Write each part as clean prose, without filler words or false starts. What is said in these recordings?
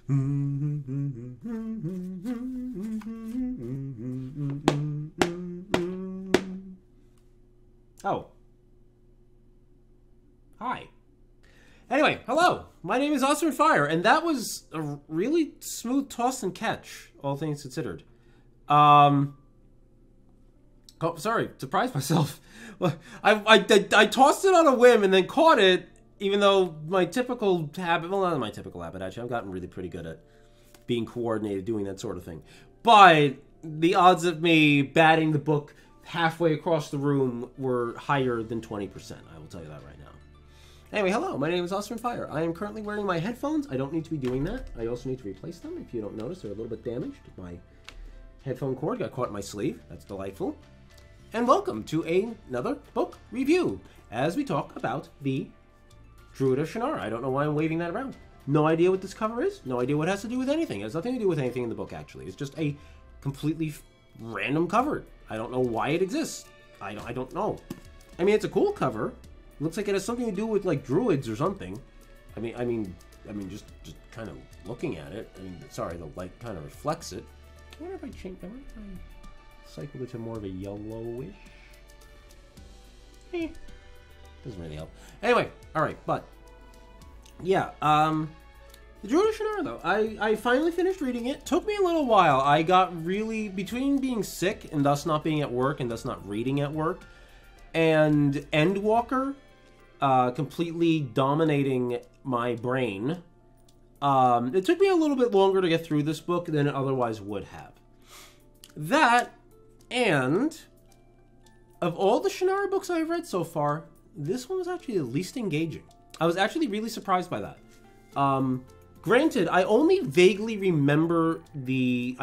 Oh. Hi. Anyway, hello. My name is Oscar Fire, and that was a really smooth toss and catch, all things considered. Oh, sorry, surprised myself. I tossed it on a whim and then caught it, even though my typical habit, well, not my typical habit, actually. I've gotten really pretty good at being coordinated, doing that sort of thing. But the odds of me batting the book halfway across the room were higher than 20%. I will tell you that right now. Anyway, hello, my name is Oscar Fire. I am currently wearing my headphones. I don't need to be doing that. I also need to replace them. If you don't notice, they're a little bit damaged. My headphone cord got caught in my sleeve. That's delightful. And welcome to another book review as we talk about the Druid of Shannara. I don't know why I'm waving that around. No idea what this cover is. No idea what it has to do with anything. It has nothing to do with anything in the book, actually. It's just a completely random cover. I don't know why it exists. I don't know. I mean, it's a cool cover. It looks like it has something to do with, like, druids or something. I mean, just kind of looking at it. I mean, sorry, the light kind of reflects it. I wonder if I change. I wonder if I cycled it to more of a yellowish. Doesn't really help. Anyway, all right, but yeah, the Druid of Shannara, though, I finally finished reading it. Took me a little while. I got really, between being sick and thus not being at work and thus not reading at work, and Endwalker completely dominating my brain, it took me a little bit longer to get through this book than it otherwise would have. That, and of all the Shannara books I've read so far, this one was actually the least engaging. I was actually really surprised by that. Granted, I only vaguely remember this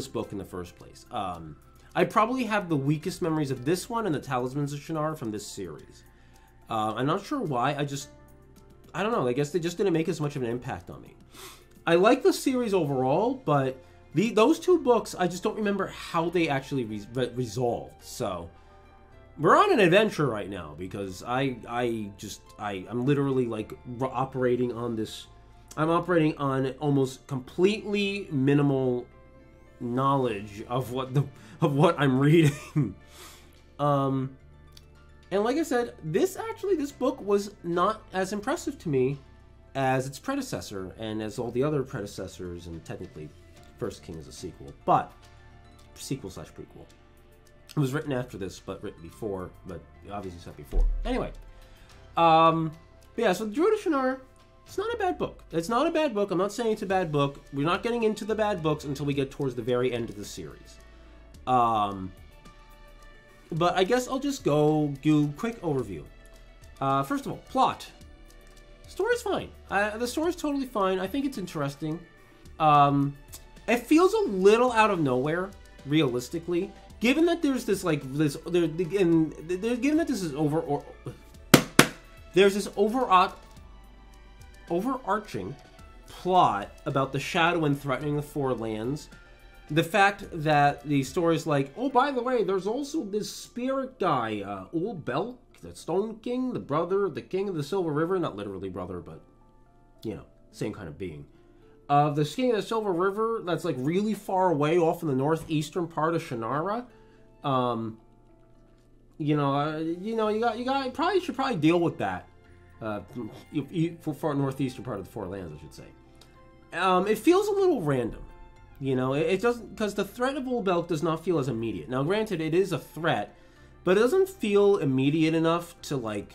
book in the first place. I probably have the weakest memories of this one and the Talismans of Shannara from this series. I'm not sure why. I don't know. I guess they just didn't make as much of an impact on me. I like the series overall, but those two books, I just don't remember how they actually resolved. So we're on an adventure right now because I'm literally like operating on this. I'm operating on almost completely minimal knowledge of what I'm reading. And like I said, this book was not as impressive to me as its predecessor and as all the other predecessors, and technically First King is a sequel, but sequel/prequel. It was written after this, but written before, but obviously set before. Anyway, but yeah, so the Druid of Shannara, it's not a bad book. It's not a bad book. I'm not saying it's a bad book. We're not getting into the bad books until we get towards the very end of the series. But I guess I'll just go do a quick overview. First of all, plot. Story's fine. The story's totally fine. I think it's interesting. It feels a little out of nowhere, realistically, given that there's this there's this overarching plot about the shadow and threatening the Four Lands. The fact that the story's like, oh, by the way, there's also this spirit guy, Old Belk, the Stone King, the King of the Silver River, not literally brother, but, you know, same kind of being. The King of the Silver River, that's like really far away off in the northeastern part of Shannara. You should probably deal with that. For northeastern part of the Four Lands, I should say. It feels a little random. You know, it doesn't, because the threat of Old Belk does not feel as immediate. Now, granted, it is a threat, but it doesn't feel immediate enough to, like,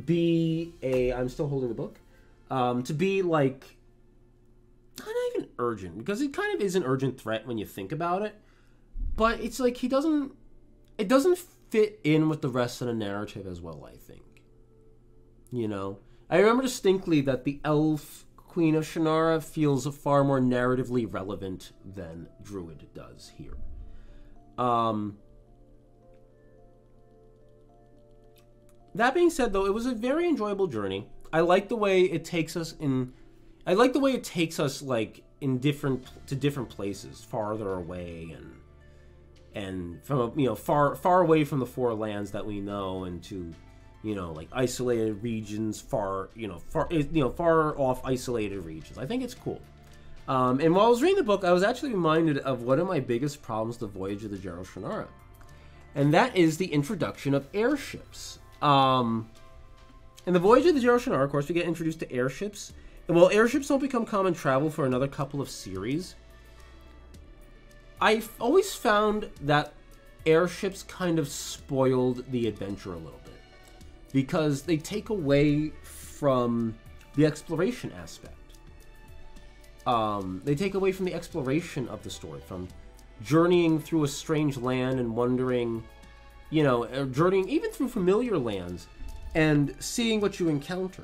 be I'm still holding the book, to be, like, not even urgent, because it kind of is an urgent threat when you think about it, but it's like it doesn't fit in with the rest of the narrative as well, I think. You know? I remember distinctly that the elf Queen of Shannara feels far more narratively relevant than Druid does here. That being said, though, it was a very enjoyable journey. I like the way it takes us like in different places, farther away, and from far away from the Four Lands that we know, and to you know, like isolated regions, far off isolated regions. I think it's cool. And while I was reading the book, I was actually reminded of one of my biggest problems, the Voyage of the Gerald Shannara. And that is the introduction of airships. In the Voyage of the Gerald Shannara, of course, we get introduced to airships. And while airships don't become common travel for another couple of series, I've always found that airships kind of spoiled the adventure a little bit. Because they take away from the exploration aspect. They take away from the exploration of the story, from journeying through a strange land and wondering, you know, journeying even through familiar lands and seeing what you encounter.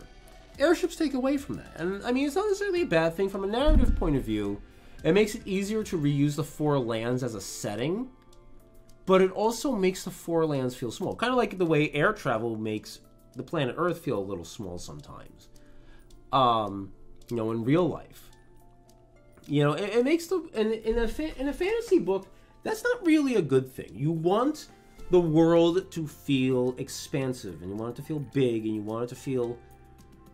Airships take away from that. And, I mean, it's not necessarily a bad thing. From a narrative point of view, it makes it easier to reuse the four lands as a setting, but it also makes the four lands feel small. Kind of like the way air travel makes the planet Earth feel a little small sometimes. You know, in real life. You know, it makes the... In a fantasy book, that's not really a good thing. You want the world to feel expansive, and you want it to feel big, and you want it to feel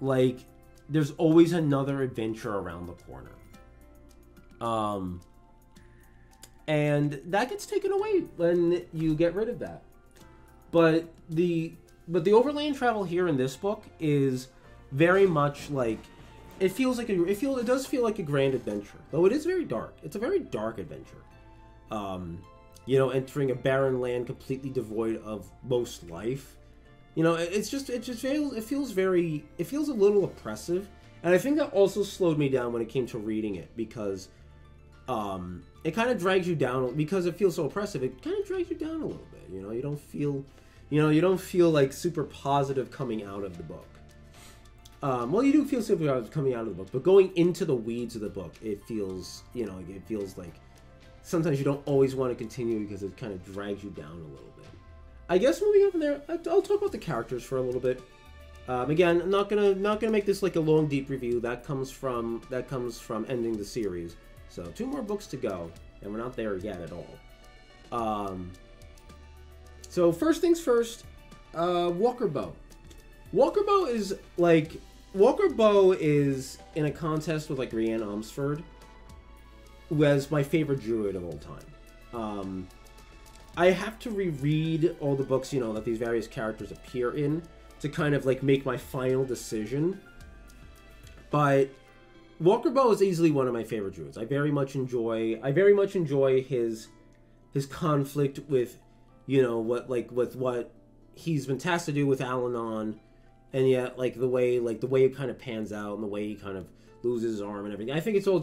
like there's always another adventure around the corner. And that gets taken away when you get rid of that. But the overland travel here in this book is very much like... It does feel like a grand adventure, though it is very dark. It's a very dark adventure. You know, entering a barren land completely devoid of most life. You know, it feels a little oppressive, and I think that also slowed me down when it came to reading it, because it kind of drags you down because it feels so oppressive. It kind of drags you down a little bit. You know, you don't feel like super positive coming out of the book. Well, you do feel super positive coming out of the book, but going into the weeds of the book, it feels like sometimes you don't always want to continue because it kind of drags you down a little bit. I guess moving on from there, I'll talk about the characters for a little bit. Again, I'm not gonna make this like a long, deep review. That comes from ending the series. So 2 more books to go, and we're not there yet at all. So first things first, Walker Bow. Walker Bow is in a contest with like Rianne Omsford, who is my favorite Druid of all time. I have to reread all the books, you know, that these various characters appear in to kind of like make my final decision. But Walker Bow is easily one of my favorite Druids. I very much enjoy his conflict with, you know, with what he's been tasked to do with Al-Anon, and yet like the way it kind of pans out and the way he kind of loses his arm and everything. I think it's all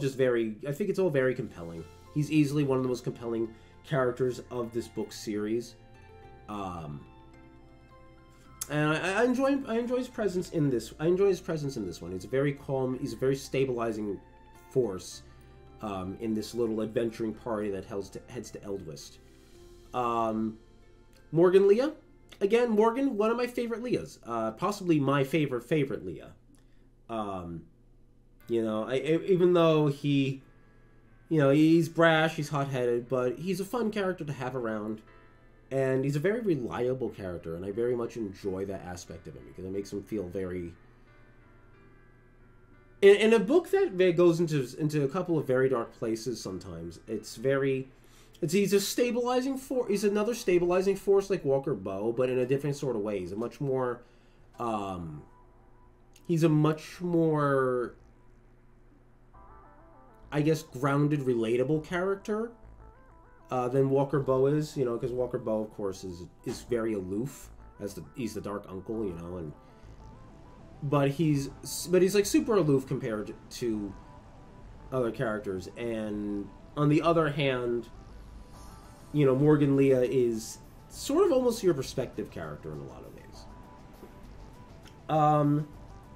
very compelling. He's easily one of the most compelling characters of this book series. And I enjoy his presence in this. I enjoy his presence in this one. It's very calm. He's a very stabilizing force in this little adventuring party that heads to Eldwist. Morgan Leah. Again, Morgan, one of my favorite Leahs. Possibly my favorite Leah. You know, even though he, you know, he's brash, he's hot-headed, but he's a fun character to have around. And he's a very reliable character, and I very much enjoy that aspect of him, because it makes him feel very... In a book that goes into a couple of very dark places sometimes, he's a stabilizing force. He's another stabilizing force like Walker Bow, but in a different sort of way. He's a much more, I guess, grounded, relatable character than Walker Bow is. You know, because Walker Bow, of course, is very aloof, he's the Dark Uncle, you know, but he's like super aloof compared to other characters. And on the other hand, you know, Morgan Leah is sort of almost your perspective character in a lot of ways.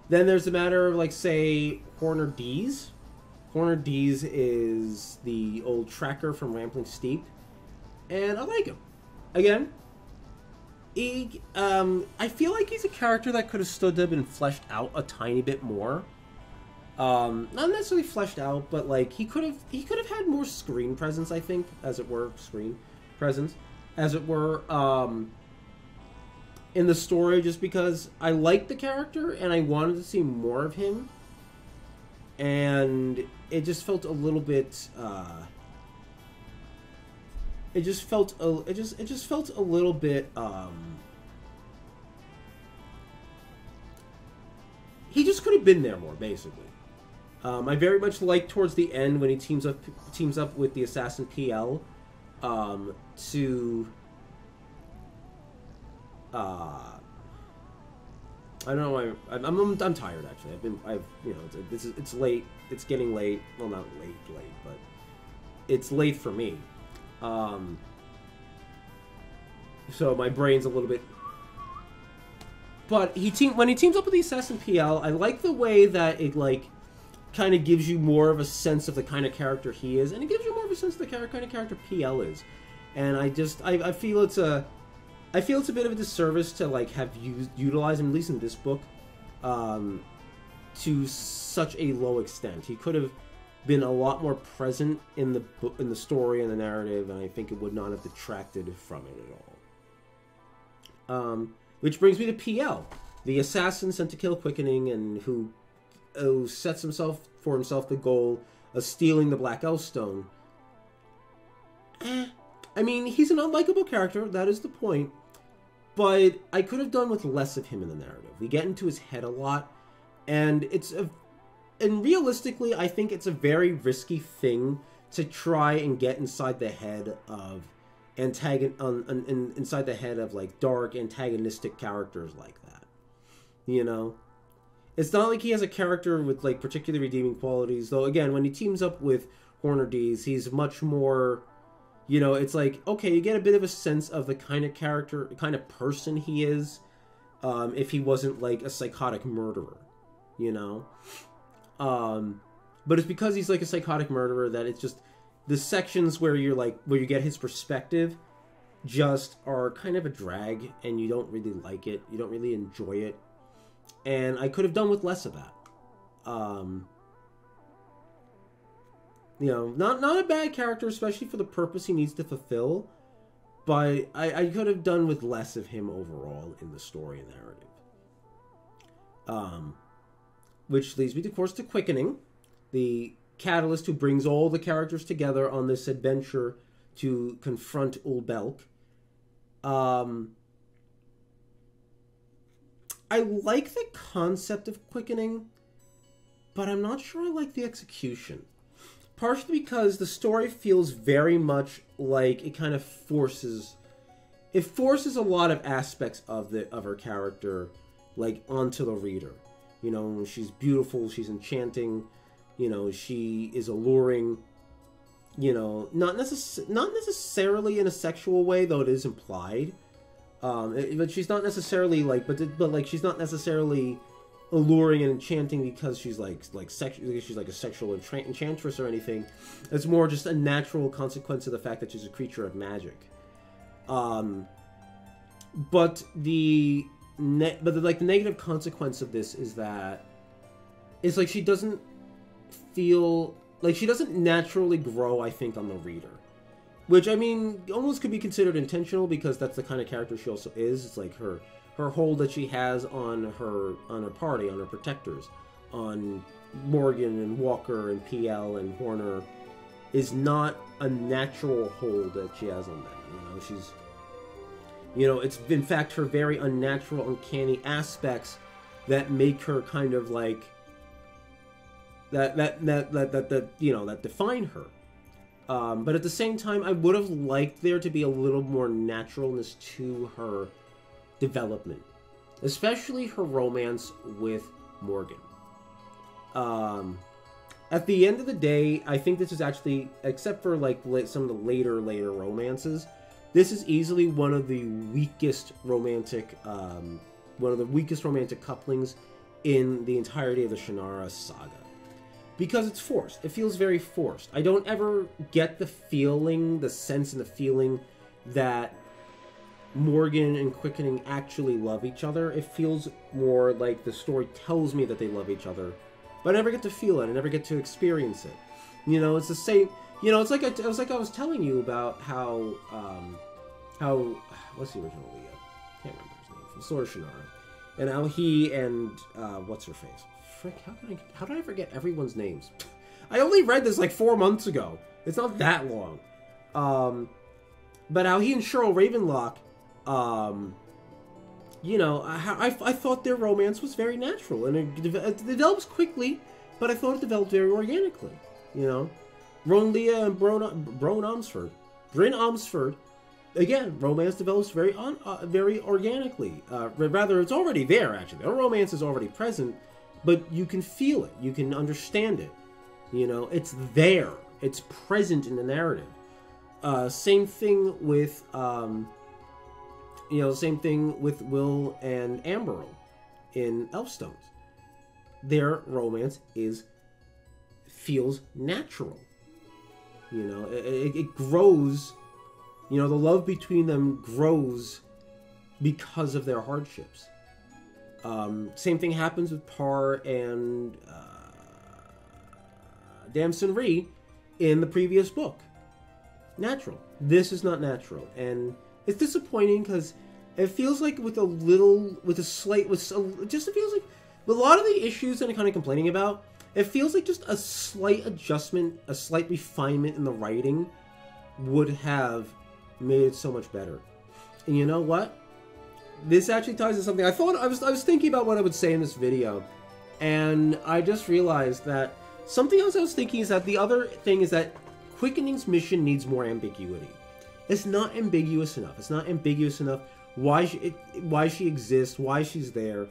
Then there's the matter of, like, say, Horner Dees. Horner Dees is the old tracker from Rambling Steep, and I like him. Again, I feel like he's a character that could have stood up and fleshed out a tiny bit more. Not necessarily fleshed out, but like he could have had more screen presence, I think, as it were, in the story just because I liked the character and I wanted to see more of him. And it just felt a little bit it just felt a little bit he just could have been there more, basically. I very much like towards the end when he teams up with the assassin PL to I don't know why I'm tired actually. It's late. It's getting late. Well, not late, but it's late for me. So my brain's a little bit. But when he teams up with the assassin PL, I like the way that it like kind of gives you more of a sense of the kind of character he is, and it gives you more of a sense of the kind of character PL is. And I feel it's a bit of a disservice to like have utilize him, at least in this book, to such a low extent. He could have been a lot more present in the story and the narrative, and I think it would not have detracted from it at all. Which brings me to PL, the assassin sent to kill Quickening, and who sets for himself the goal of stealing the Black Elf Stone. I mean, he's an unlikable character, that is the point. But I could have done with less of him in the narrative. We get into his head a lot, and realistically, I think it's a very risky thing to try and get inside the head of inside the head of like dark antagonistic characters like that. You know, it's not like he has a character with like particularly redeeming qualities. Though again, when he teams up with Hornades, he's much more. You know, it's like, okay, you get a bit of a sense of the kind of character, the kind of person he is, if he wasn't, like, a psychotic murderer, you know? But it's because he's, like, a psychotic murderer that it's just, the sections where you're, like, where you get his perspective just are kind of a drag, and you don't really like it, you don't really enjoy it, and I could have done with less of that. You know, not a bad character, especially for the purpose he needs to fulfill, but I could have done with less of him overall in the story and narrative. Which leads me, of course, to Quickening, the catalyst who brings all the characters together on this adventure to confront Ulbelk. I like the concept of Quickening, but I'm not sure I like the execution. Partially because the story feels very much like it kind of forces a lot of aspects of her character like onto the reader. You know, she's beautiful, she's enchanting, you know, she is alluring, you know, not necessarily in a sexual way, though it is implied. But she's not necessarily like but she's not necessarily alluring and enchanting because she's she's like a sexual enchantress or anything. It's more just a natural consequence of the fact that she's a creature of magic. But the negative consequence of this is that it's like she doesn't feel like she doesn't naturally grow, I think, on the reader. Which, I mean, almost could be considered intentional because that's the kind of character she also is. It's like her hold that she has on her party, on her protectors, on Morgan and Walker and PL and Horner, is not a natural hold that she has on them. You know, she's, you know, it's in fact her very unnatural, uncanny aspects that make her kind of like that you know, that define her. But at the same time, I would have liked there to be a little more naturalness to her development, especially her romance with Morgan. At the end of the day, I think this is actually, except for like some of the later romances, this is easily one of the weakest romantic couplings in the entirety of the Shannara saga. Because it's forced. It feels very forced. I don't ever get the sense and the feeling that Morgan and Quickening actually love each other. It feels more like the story tells me that they love each other, but I never get to feel it. I never get to experience it. You know, it's the same. You know, it's like I was telling you about how what's the original Leah? Can't remember his name. Sword of Shannara, and how he and what's her face? Frick, how did I forget everyone's names? I only read this like 4 months ago. It's not that long. But how he and Cheryl Ravenlock, you know, I thought their romance was very natural, and it develops quickly, but I thought it developed very organically. You know, Ronlia and Bryn Omsford, again, romance develops very organically. Rather, it's already there, actually. Their romance is already present, but you can feel it. You can understand it. You know, it's there. It's present in the narrative. Same thing with, same thing with Will and Amberl in Elfstones. Their romance feels natural. You know, it grows. You know, the love between them grows because of their hardships. Same thing happens with Par and Damson Rhee in the previous book. Natural. This is not natural, and it's disappointing because it feels like it feels like with a lot of the issues that I'm kind of complaining about, it feels like just a slight adjustment, a slight refinement in the writing would have made it so much better. And you know what? This actually ties to something I was thinking about what I would say in this video, and I just realized that something else I was thinking is that the other thing is that Quickening's mission needs more ambiguity. It's not ambiguous enough. It's not ambiguous enough why she exists, why she's there.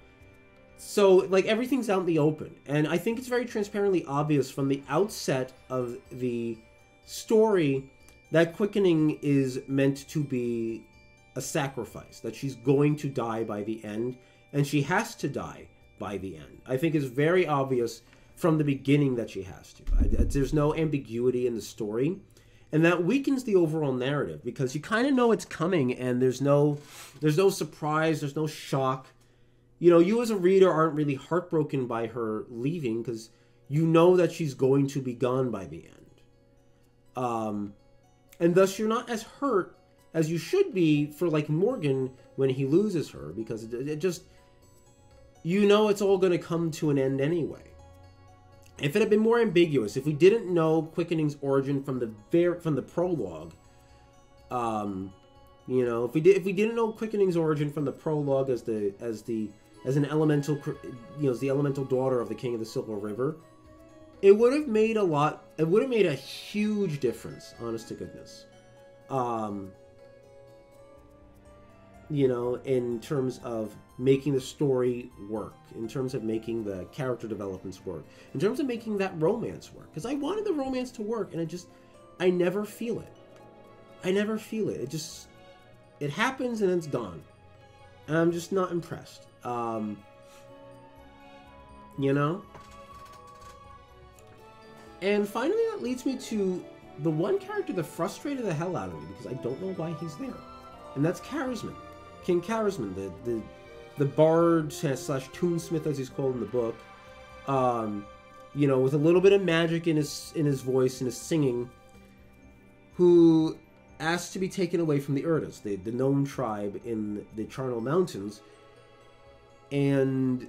So, like, everything's out in the open. And I think it's very transparently obvious from the outset of the story that Quickening is meant to be a sacrifice, that she's going to die by the end, and she has to die by the end. I think it's very obvious from the beginning that she has to. There's no ambiguity in the story, and that weakens the overall narrative because you kind of know it's coming, and there's no surprise, there's no shock. You know, you as a reader aren't really heartbroken by her leaving because you know that she's going to be gone by the end. And thus you're not as hurt as you should be for, like, Morgan when he loses her, because it just, you know, it's all going to come to an end anyway. If it had been more ambiguous, if we didn't know Quickening's origin from the prologue, you know, if we didn't know Quickening's origin from the prologue as an elemental, you know, as the elemental daughter of the King of the Silver River, it would have made a huge difference, honest to goodness. You know, in terms of making the story work, in terms of making the character developments work, in terms of making that romance work. Because I wanted the romance to work, and I never feel it. I never feel it. It happens and it's gone. And I'm just not impressed. You know? And finally, that leads me to the one character that frustrated the hell out of me, because I don't know why he's there. And that's Charisman. King Charisman, the bard / toonsmith, as he's called in the book. You know, with a little bit of magic in his voice and his singing, who asked to be taken away from the Urdas, the gnome tribe in the Charnel Mountains. And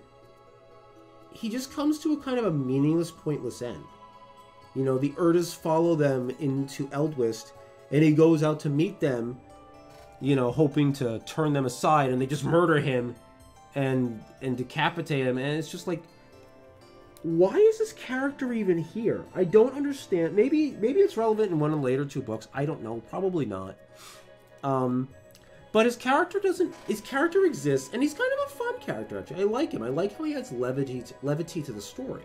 he just comes to a kind of a meaningless, pointless end. You know, the Urdas follow them into Eldwist, and he goes out to meet them, you know, hoping to turn them aside, and they just murder him and decapitate him. And it's just like, why is this character even here? I don't understand. Maybe it's relevant in one of the later 2 books. I don't know. Probably not. But his character exists, and he's kind of a fun character, actually. I like him. I like how he adds levity to the story.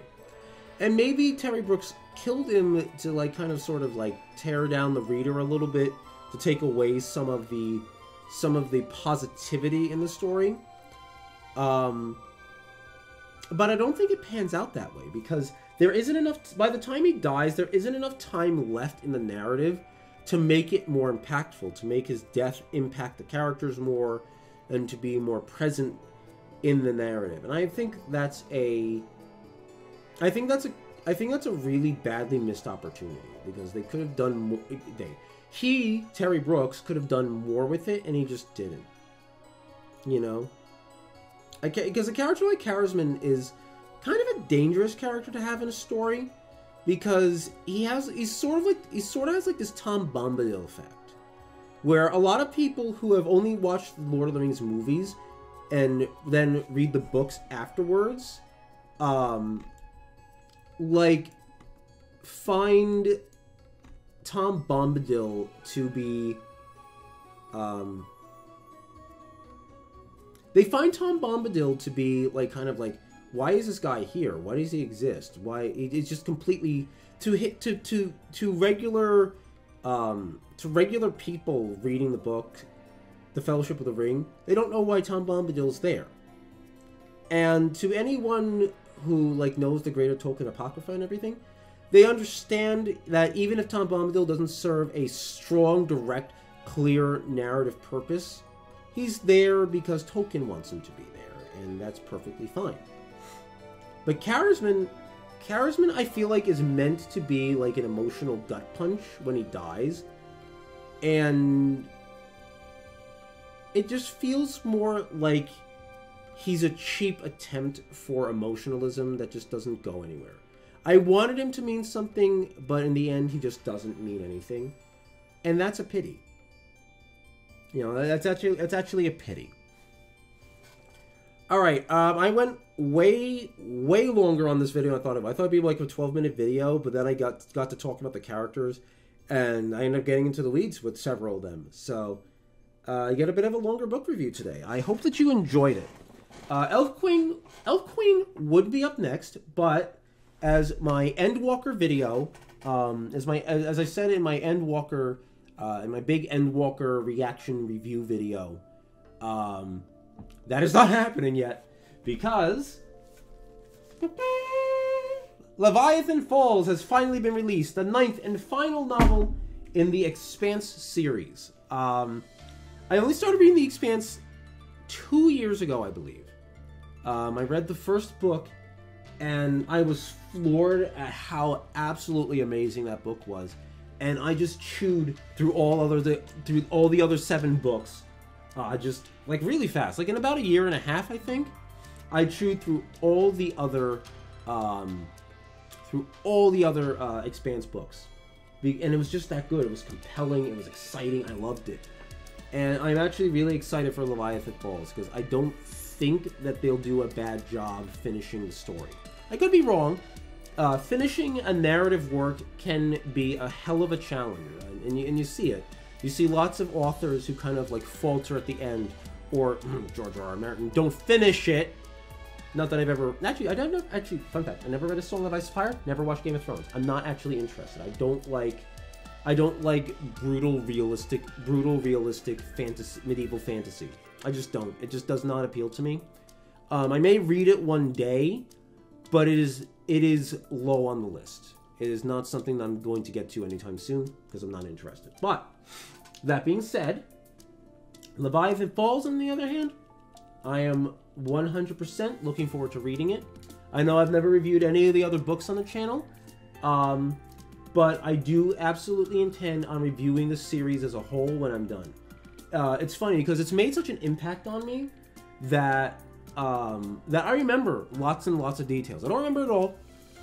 And maybe Terry Brooks killed him to, like, kind of sort of, like, tear down the reader a little bit, to take away some of the positivity in the story. But I don't think it pans out that way, because there isn't enough, by the time he dies, there isn't enough time left in the narrative to make it more impactful, to make his death impact the characters more, and to be more present in the narrative. And I think that's a really badly missed opportunity, because they could have done more. Terry Brooks, could have done more with it, and he just didn't. You know? because a character like Charisman is kind of a dangerous character to have in a story, because he sort of has like this Tom Bombadil effect, where a lot of people who have only watched the Lord of the Rings movies and then read the books afterwards, like, find Tom Bombadil to be, they find Tom Bombadil to be, like, kind of like, why is this guy here? Why does he exist? Why, it's just completely, to regular people reading the book, The Fellowship of the Ring, they don't know why Tom Bombadil's there. And to anyone who, like, knows the greater Tolkien Apocrypha and everything, they understand that even if Tom Bombadil doesn't serve a strong, direct, clear narrative purpose, he's there because Tolkien wants him to be there, and that's perfectly fine. But Charisman, I feel like, is meant to be like an emotional gut punch when he dies, and it just feels more like he's a cheap attempt for emotionalism that just doesn't go anywhere. I wanted him to mean something, but in the end, he just doesn't mean anything, and that's a pity. You know, that's actually a pity. All right, I went way longer on this video than I thought it would. I thought it'd be like a 12-minute video, but then I got to talking about the characters, and I ended up getting into the weeds with several of them. So I get a bit of a longer book review today. I hope that you enjoyed it. Elf Queen would be up next, but as my Endwalker video, as I said in my Endwalker, in my big Endwalker reaction review video, that is not happening yet, because Leviathan Falls has finally been released, the 9th and final novel in the Expanse series. I only started reading the Expanse 2 years ago, I believe. I read the first book, and I was floored at how absolutely amazing that book was. And I just chewed through all the other 7 books, just like really fast. Like in about a year and a half, I think, I chewed through all the other Expanse books, and it was just that good. It was compelling. It was exciting. I loved it, and I'm actually really excited for Leviathan Falls because I don't think that they'll do a bad job finishing the story. I could be wrong. Finishing a narrative work can be a hell of a challenge, and you see it. You see lots of authors who kind of like falter at the end, or George R.R. Martin, don't finish it. Not that I've ever actually fun fact, I never read A Song of Ice and Fire, never watched Game of Thrones. I'm not actually interested. I don't like brutal realistic fantasy, medieval fantasy. I just don't. It just does not appeal to me. I may read it one day, but it is low on the list. It is not something that I'm going to get to anytime soon because I'm not interested. But that being said, Leviathan Falls, on the other hand, I am 100% looking forward to reading it. I know I've never reviewed any of the other books on the channel, but I do absolutely intend on reviewing the series as a whole when I'm done. It's funny because it's made such an impact on me that I remember lots and lots of details. I don't remember it all.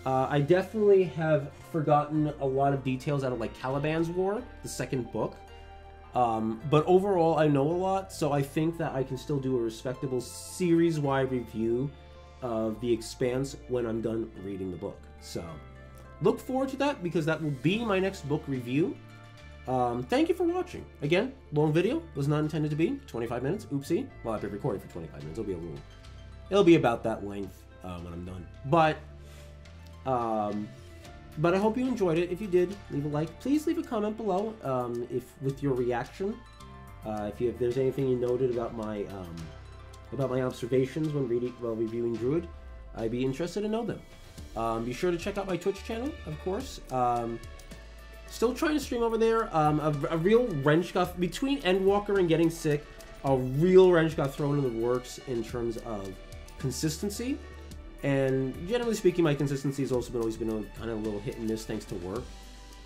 I definitely have forgotten a lot of details out of like Caliban's War, the second book. But overall, I know a lot, so I think that I can still do a respectable series-wide review of The Expanse when I'm done reading the book. So look forward to that because that will be my next book review. Thank you for watching. Again, long video, was not intended to be 25 minutes. Oopsie. Well, I've been recording for 25 minutes. It'll be about that length when I'm done. But I hope you enjoyed it. If you did, leave a like. Please leave a comment below with your reaction. If there's anything you noted about my observations when reviewing Druid, I'd be interested to know them. Be sure to check out my Twitch channel, of course. Still trying to stream over there. A real wrench got between Endwalker and getting sick. A real wrench got thrown in the works in terms of consistency. And generally speaking, my consistency has also always been a kind of a little hit and miss thanks to work.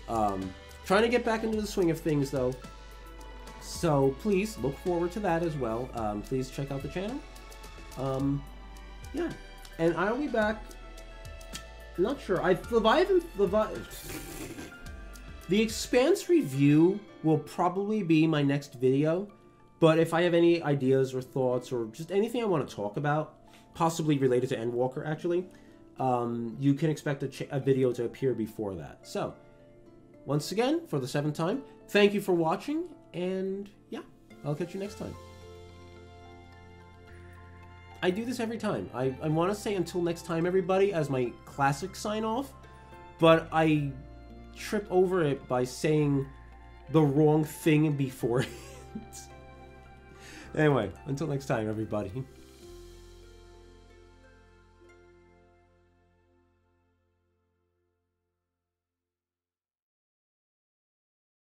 Trying to get back into the swing of things though. So please look forward to that as well. Please check out the channel. Yeah, and I'll be back. I'm not sure. The Expanse review will probably be my next video, but if I have any ideas or thoughts or just anything I want to talk about, possibly related to Endwalker, actually, you can expect a video to appear before that. So, once again, for the 7th time, thank you for watching, and yeah, I'll catch you next time. I do this every time. I want to say until next time, everybody, as my classic sign-off, but I trip over it by saying the wrong thing before it. Anyway, until next time, everybody.